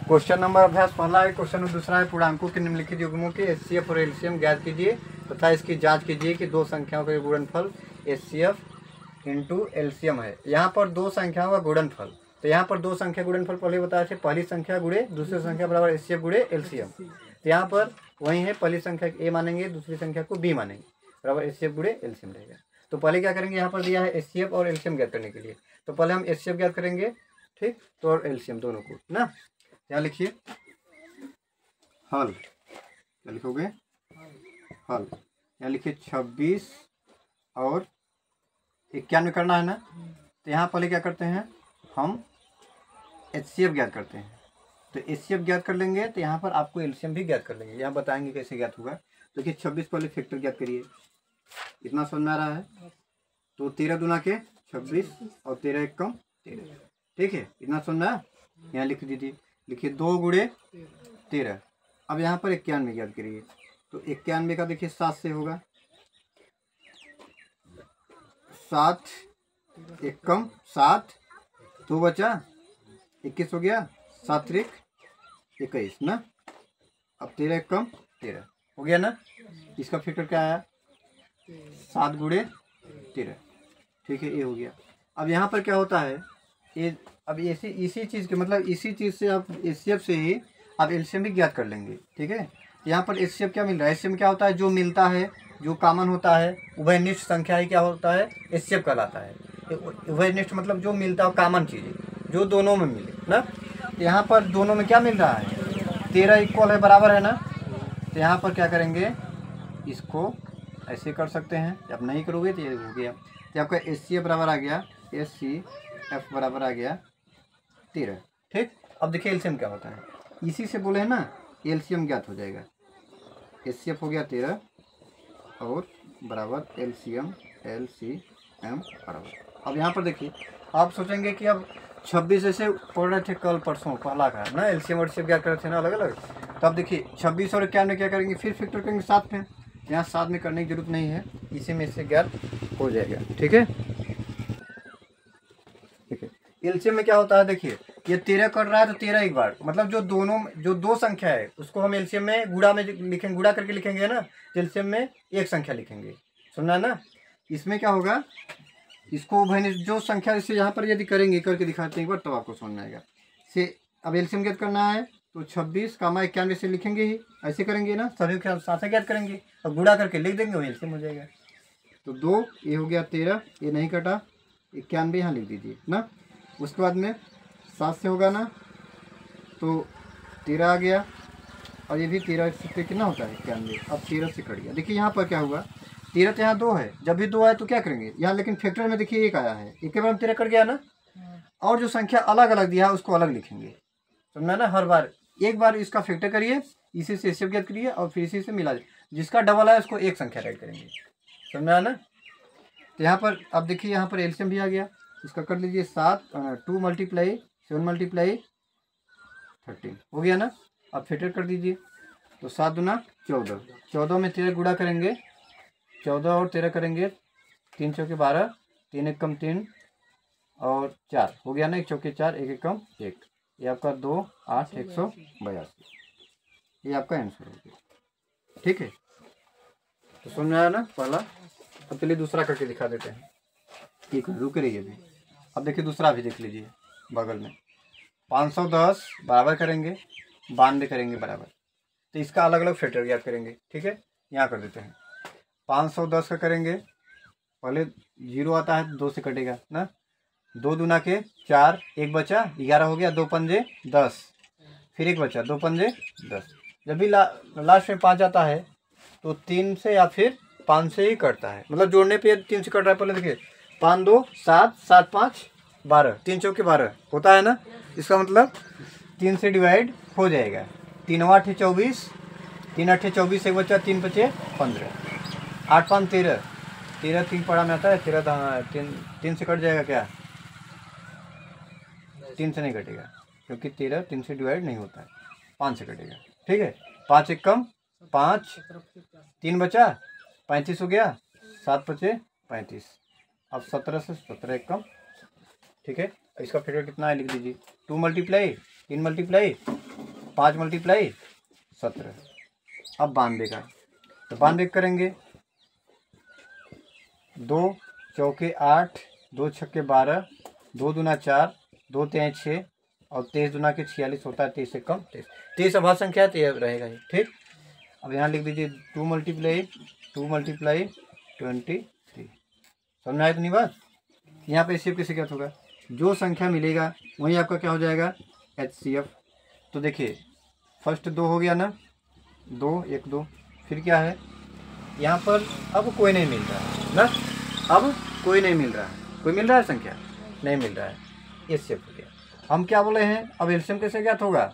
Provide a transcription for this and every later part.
Question number अभ्यास पहला है, क्वेश्चन दूसरा है पूर्णांकों के निम्नलिखित युग्मों के एचसीएफ और एलसीएम ज्ञात कीजिए तथा इसकी जांच कीजिए कि दो संख्याओं का गुणनफल एचसीएफ इंटू एलसीएम है। यहाँ पर दो संख्याओं का गुणनफल, तो यहाँ पर दो संख्या गुणनफल पहले बताया थे, पहली संख्या गुणे दूसरी संख्या बराबर एचसीएफ गुणे एलसीएम। तो यहाँ पर वही है, पहली संख्या ए मानेंगे, दूसरी संख्या को बी मानेंगे, बराबर एचसीएफ गुणे एलसीएम रहेगा। तो पहले क्या करेंगे, यहाँ पर दिया है एचसीएफ और एलसीएम ज्ञात करने के लिए, तो पहले हम एचसीएफ ज्ञात करेंगे, ठीक, तो और एलसीएम दोनों को ना। यहाँ लिखिए हल, क्या लिखोगे, हल। यहाँ लिखिए 26 और 91 करना है ना। तो यहाँ पहले क्या करते हैं, हम एचसीएफ ज्ञात करते हैं, तो एचसीएफ ज्ञात कर लेंगे, तो यहाँ पर आपको एलसीएम भी ज्ञात कर लेंगे, यहाँ बताएंगे कैसे ज्ञात होगा। तो देखिए 26 पहले फैक्टर ज्ञात करिए, इतना समझ में आ रहा है। तो 13 दूना के 26 और 13 एक कम 13, ठीक है, इतना समझ में आया। यहाँ लिख दीजिए, लिखिए 2 गुणे 13। अब यहाँ पर 91 ज्ञात करिए, तो 91 का देखिए 7 से होगा, 7 एक कम 7, 2 बचा 21 हो गया, 7 त्रिक 21 ना। अब 13 एक कम 13 हो गया ना। इसका फैक्टर क्या आया, 7 गुणे 13, ठीक है, ये हो गया। अब यहाँ पर क्या होता है, ये अब इसी चीज़ के मतलब इसी चीज़ से आप एचसीएफ से ही आप एलसीएम भी ज्ञात कर लेंगे, ठीक है। यहाँ पर एचसीएफ क्या मिल रहा है, एचसीएफ क्या होता है, जो मिलता है, जो कॉमन होता है, उभयनिष्ठ संख्या ही क्या होता है, एचसीएफ कहलाता है। उभयनिष्ठ मतलब जो मिलता है, कॉमन चीज़ जो दोनों में मिले ना। तो यहाँ पर दोनों में क्या मिल रहा है, 13 इक्वल है, बराबर है ना। तो यहाँ पर क्या करेंगे, इसको ऐसे कर सकते हैं, जब नहीं करोगे तो ये हो गया। तो आपका एचसीएफ बराबर आ गया, एचसीएफ बराबर आ गया 13, ठीक। अब देखिए एलसीएम क्या होता है, इसी से बोले हैं ना, एलसीएम ज्ञात हो जाएगा। एचसीएफ हो गया 13 और बराबर एलसीएम बराबर। अब यहाँ पर देखिए, आप सोचेंगे कि अब 26 ऐसे पढ़ रहे थे कल परसों पहला का ना, एलसीएम और एचसीएफ ज्ञात कर रहे थे ना अलग अलग। तो अब देखिए 26 और 91 क्या करेंगे, फिर फैक्टर करेंगे साथ में, यहाँ साथ में करने की जरूरत नहीं है, इसी में इससे ज्ञात हो जाएगा, ठीक है। ठीक है, एलसीएम में क्या होता है, देखिए ये 13 कर रहा है, तो 13 एक बार, मतलब जो दो संख्या है उसको हम एलसीएम में गुणा में लिखेंगे, गुणा करके लिखेंगे ना, एलसीएम में एक संख्या लिखेंगे, सुनना ना। इसमें क्या होगा, इसको जो संख्या जैसे यहाँ पर यदि करेंगे, करके दिखाते हैं एक बार, तब आपको समझ में आएगा। से अब एलसीएम ज्ञात करना है, तो 26 का 91 से लिखेंगे ही, ऐसे करेंगे ना, सभी के साथ ज्ञात करेंगे और गुणा करके लिख देंगे, वही एलसीएम हो जाएगा। तो 2 ये हो गया 13, ये नहीं कटा, 91 यहाँ लिख दीजिए ना। उसके बाद में 7 से होगा ना, तो 13 आ गया, और ये भी 13 से कितना होता है 91, अब 13 से कट गया। देखिए यहाँ पर क्या हुआ, 13 तो यहाँ 2 है, जब भी 2 आए तो क्या करेंगे यहाँ, लेकिन फैक्टर में देखिए 1 आया है, एक के बाद 13 कट गया ना। और जो संख्या अलग अलग दिया है उसको अलग लिखेंगे, समझा ना। हर बार एक बार इसका फैक्टर करिए, इसी से एचसीएफ ज्ञात करिए, और फिर इसी से मिला दीजिए, जिसका डबल है उसको एक संख्या ऐड करेंगे, समझा ना। तो यहाँ पर अब देखिए, यहाँ पर एलसीएम भी आ गया, इसका कर लीजिए 7, 2 × 7 × 13 हो गया ना। अब फैक्टर कर दीजिए, तो 7 दूना 14, 14 में 13 गुणा करेंगे, 14 और 13 करेंगे, 3 चौके 12, 3 एक कम 3 और 4 हो गया ना, 1 चौके 4, 1 एक कम 1, ये आपका 2 8 182, ये आपका आंसर हो गया, ठीक है। तो समझ में आया ना पहला। अब चलिए दूसरा करके दिखा देते हैं, एक रुक रही है अभी। अब देखिए दूसरा भी देख लीजिए, बगल में 510 बराबर करेंगे, 92 करेंगे बराबर, तो इसका अलग अलग फैक्टर याद करेंगे, ठीक है। यहाँ कर देते हैं, 510 का करेंगे, पहले 0 आता है, 2 से कटेगा ना, 2 दूना के 4, 1 बचा 11 हो गया, 2 पंजे 10, फिर 1 बचा, 2 पंजे 10। जब भी लास्ट में 5 आता है तो 3 से या फिर 5 से ही कटता है, मतलब जोड़ने पे 3 से कट रहा है। पहले देखिए 5 2 7, 7 5 12, 3 चौके 12 होता है ना, इसका मतलब 3 से डिवाइड हो जाएगा। 3 8 24, 3 8 24, 1 बचा, 3 बचे 15, 8 5 13, 13 3 पढ़ा में आता है, 13 3 से कट जाएगा क्या, 3 से नहीं कटेगा, क्योंकि 13 3 से डिवाइड नहीं होता है, 5 से कटेगा, ठीक है। 5 एक कम 5, 3 बचा 35 हो गया, 7 बचे 35, अब 17 से 17 एक कम, ठीक है। इसका फैक्टर कितना है लिख दीजिए, 2 मल्टीप्लाई 3 मल्टीप्लाई 5 मल्टीप्लाई 17। अब 92 का, तो 92 करेंगे, 2 चौके 8, 2 छक्के 12, 2 दूना 4, 2 तिहाई 6 और 23 दूना के 46 होता है, 23 से कम 23। 23 अभाज्य संख्या है तो यह रहेगा ही, ठीक। अब यहाँ लिख दीजिए 2 मल्टीप्लाई 23। समझ में आया तो नहीं बात। यहाँ पे एचसीएफ कैसे ज्ञात होगा, जो संख्या मिलेगा वही आपका क्या हो जाएगा एचसीएफ। तो देखिए फर्स्ट 2 हो गया ना, 2 1 2, फिर क्या है यहाँ पर अब कोई नहीं मिल रहा है ना, अब कोई नहीं मिल रहा है, कोई मिल रहा है संख्या नहीं मिल रहा है, एचसीएफ हो गया। हम क्या बोले हैं, अब एलसीएम कैसे ज्ञात होगा,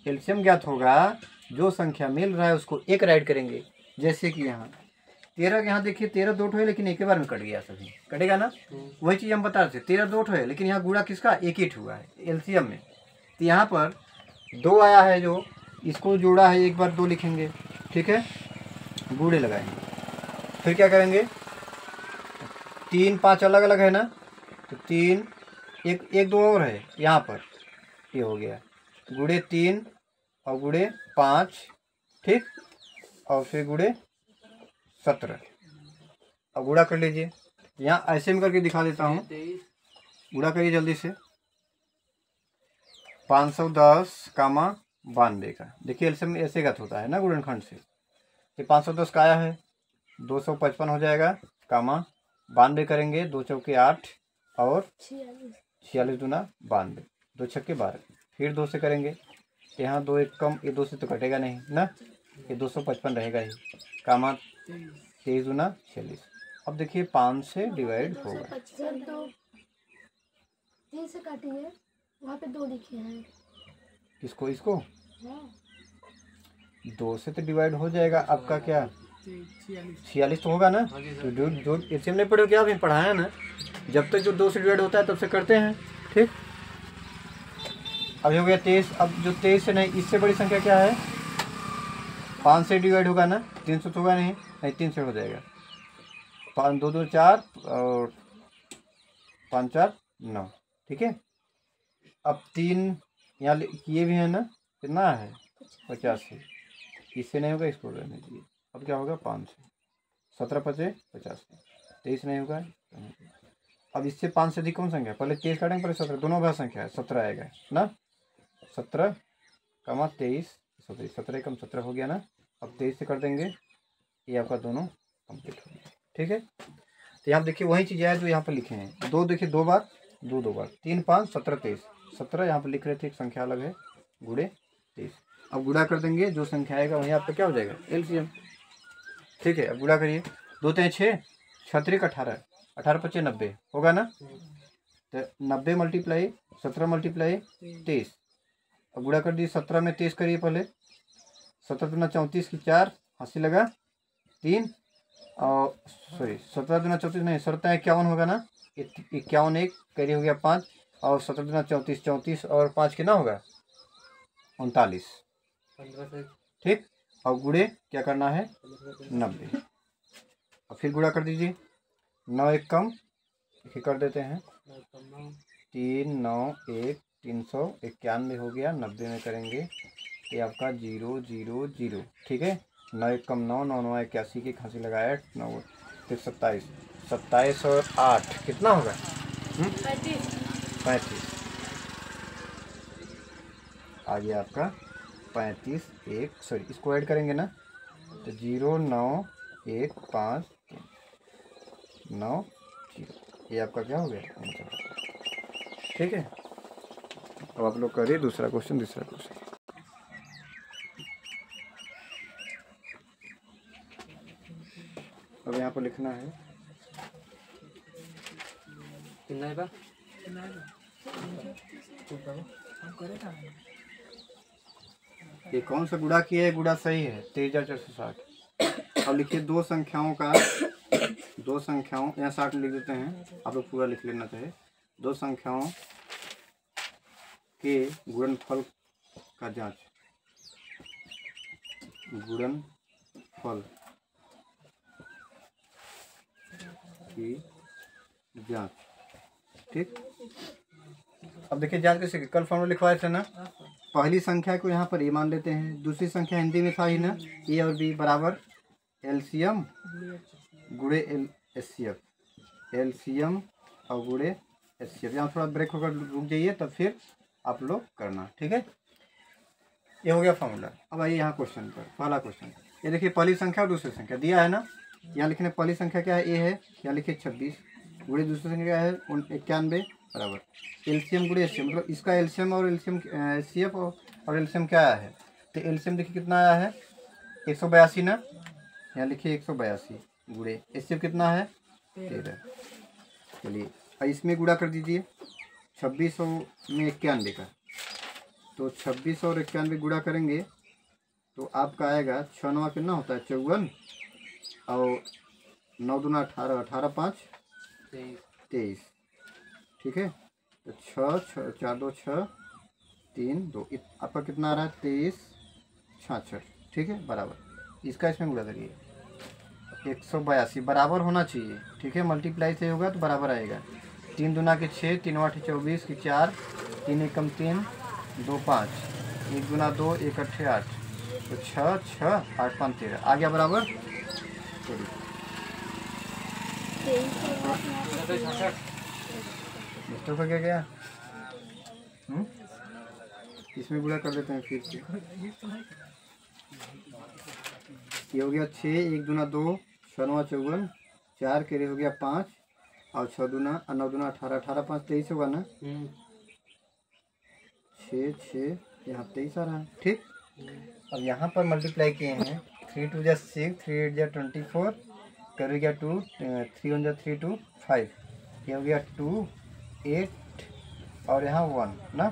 एलसीएम ज्ञात होगा जो संख्या मिल रहा है उसको एक राइट करेंगे। जैसे कि यहाँ 13 के यहाँ देखिए 13 दो ठो है लेकिन एक ही बार में कट गया, सभी कटेगा ना, वही चीज़ हम बता रहे थे। 13 दो ठो है लेकिन यहाँ गुणा किसका एक ही हुआ है एलसीएम में, तो यहाँ पर 2 आया है जो इसको जोड़ा है, एक बार 2 लिखेंगे, ठीक है, गुणे लगाएंगे, फिर क्या करेंगे 3 5 अलग अलग है ना, तो 3 एक 2 और है यहाँ पर, ये हो गया गुणे 3 और गुणे 5, ठीक, और फिर गुणे 17। अब गुणा कर लीजिए, यहाँ ऐसे में करके दिखा देता हूँ, गुणा करिए जल्दी से, 510 कामा 92 का। देखिए एलसीएम ऐसे गत होता है ना गुणनखंड से, ये 510 का आया है 255 हो जाएगा, कामा 92 करेंगे, 2 चौके 8 और 46 दूना 92, 2 छक्के 12, फिर 2 से करेंगे, यहाँ 2 एक कम, ये 2 से तो कटेगा नहीं ना, ये 255 रहेगा ही, कामा 23 दूना 46। अब देखिए 5 से डिवाइड होगा, 3 से काटिए, वहाँ पे 2 लिखे हैं, किसको इसको 2 से तो डिवाइड हो जाएगा आपका क्या 46 तो होगा ना, तो जो एलसीएम नहीं पढ़े क्या अभी पढ़ाया ना, जब तक जो 2 से डिवाइड होता है तब से करते हैं, ठीक। अभी हो गया 23, अब जो 23 से नहीं इससे बड़ी संख्या क्या है, 5 से डिवाइड होगा ना, 3 से तो होगा नहीं, 3 से हो जाएगा, 5 2 2 4 और 5 4 9, ठीक है। अब 3 यहाँ ये भी है ना, कितना है 85, इससे नहीं होगा, इसको रहने दीजिए। अब क्या होगा 5 से 17 पचे 85, 23 नहीं होगा। अब इससे 5 से अधिक कौन संख्या, पहले 23 काटेंगे पहले 17, दोनों भाग संख्या है 17 आएगा ना, 17 कमा 23 17 कम 17 हो गया ना। अब 23 से कर देंगे, ये आपका दोनों कंप्लीट हो गया, ठीक है। तो यहाँ देखिए वही चीज़ है जो यहाँ पर लिखे हैं, 2 देखिए 2 बार 2 बार, 3 5 17 23, 17 यहाँ पर लिख रहे थे, एक संख्या अलग है गुणे 23। अब गुणा कर देंगे, जो संख्या आएगा वहीं आपका क्या हो जाएगा एलसीएम, ठीक है। अब गुणा करिए, 2 3 6 6 3 18, 18 25 90 होगा ना, तो 90 मल्टीप्लाई 17 मल्टीप्लाई 23। अब गुणा कर दिए, 17 में 23 करिए पहले, 17 दूना 34 की 4, हंसी लगा 3 और सॉरी 17 दूना 34 नहीं 17 51 होगा ना, 51 1 करिए हो गया 5, और 17 दूना 34 34 और 5 कितना होगा 39, ठीक। और गुणे क्या करना है 90, और फिर गुणा कर दीजिए, 9 एक कम एक कर देते हैं, 3 9 1 391 हो गया, 90 में करेंगे ये आपका 0 0 0, ठीक है। 9 एक कम 9 9 9 81 की खांसी लगाया 9 फिर 27 27 और 8 कितना होगा 35 आ गया आपका 35 1 सॉरी इसको ऐड करेंगे ना, तो 0 9 1 5 9 0, ये आपका क्या हो गया आंसर, ठीक है। अब आप लोग करिए दूसरा क्वेश्चन। अब यहाँ पर लिखना है ये कौन सा गुणा किया है, गुणा सही है 23,460। अब लिखिए दो संख्याओं यहाँ 60 लिख देते हैं, आप लोग पूरा लिख लेना चाहिए। दो संख्याओं के गुणनफल का जांच, गुणनफल की जांच। ठीक, अब देखिए जांच कैसे, कल फॉर्मूला लिखवाए थे ना, पहली संख्या को यहाँ पर ए मान लेते हैं, दूसरी संख्या हिंदी में था ही ना ए और बी बराबर एलसीएम गुणे एचसीएफ, एलसीएम और गुणे एचसीएफ। यहाँ थोड़ा ब्रेक होकर रुक जाइए तब फिर आप लोग करना। ठीक है, ये हो गया फॉर्मूला। अब आइए यहाँ क्वेश्चन पर, पहला क्वेश्चन ये देखिए, पहली संख्या और दूसरी संख्या दिया है ना, यहाँ लिखने पहली संख्या क्या है ए है, यहाँ लिखिए 26 गुणे दूसरी संख्या क्या है 91 बराबर एलसीएम गुणे एचसीएफ, मतलब इसका एलसीएम और एलसीएम एचसीएफ और एलसीएम क्या आया है, तो एलसीएम देखिए कितना आया है 182 ना, यहाँ लिखिए 182 गुणे एचसीएफ कितना है 13। चलिए अब इसमें गुणा कर दीजिए 26 में 91 का, तो 26 और 91 गुणा करेंगे तो आपका आएगा 6 9 कितना होता है 54 और 9 दूना 18, 18 5 23। ठीक है, तो 6 4 2 6 3 2 आपका कितना आ रहा है 23 66। ठीक है, बराबर इसका इसमें गुणा करिए 182 बराबर होना चाहिए। ठीक है, मल्टीप्लाई से होगा तो बराबर आएगा। 3 दूना के 6, 3 8 24 की 4, 3 एकम 3 2 5, 1 दूना 2 1 8 8, तो 6 6 8 5 13 आ गया बराबर। चलिए मिस्टर को क्या गया, इसमें गुणा कर देते हैं फिर से। ये हो गया 6, 1 दूना 2, 6 9 54, 4 के लिए हो गया 5 और 6 दूना 9 दूना 18, 18 5 23 होगा ना, 6 6 यहाँ 23 आ रहा है। ठीक, अब यहाँ पर मल्टीप्लाई किए हैं 3 2 6, 3 8 24, कर हो गया 2, 3 1 3 2 5, ये हो गया 2 8 और यहाँ 1 ना,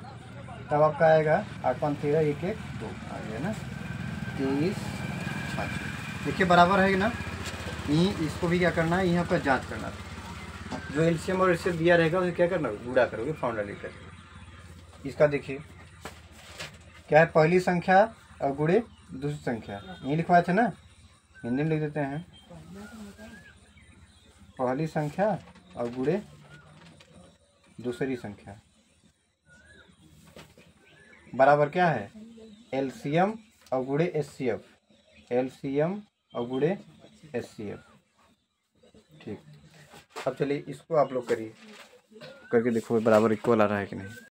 तब आपका आएगा 8 5 13 1 1 2 आ गया ना 23 66। देखिए बराबर है ना, यहीं इसको भी क्या करना है, यहाँ पर जांच करना है। जो एलसीएम और एचसीएफ दिया रहेगा उसे क्या करना, गुणा करोगे फॉर्मूला लेकर। इसका देखिए क्या है, पहली संख्या और गुणे दूसरी संख्या, यही लिखवाए थे ना, हिंदी में लिख देते हैं पहली संख्या और गुणे दूसरी संख्या बराबर क्या है एलसीएम और गुणे एचसीएफ, एलसीएम और गुणे एचसीएफ। ठीक, अब चलिए इसको आप लोग करिए, करके देखो बराबर इक्वल आ रहा है कि नहीं।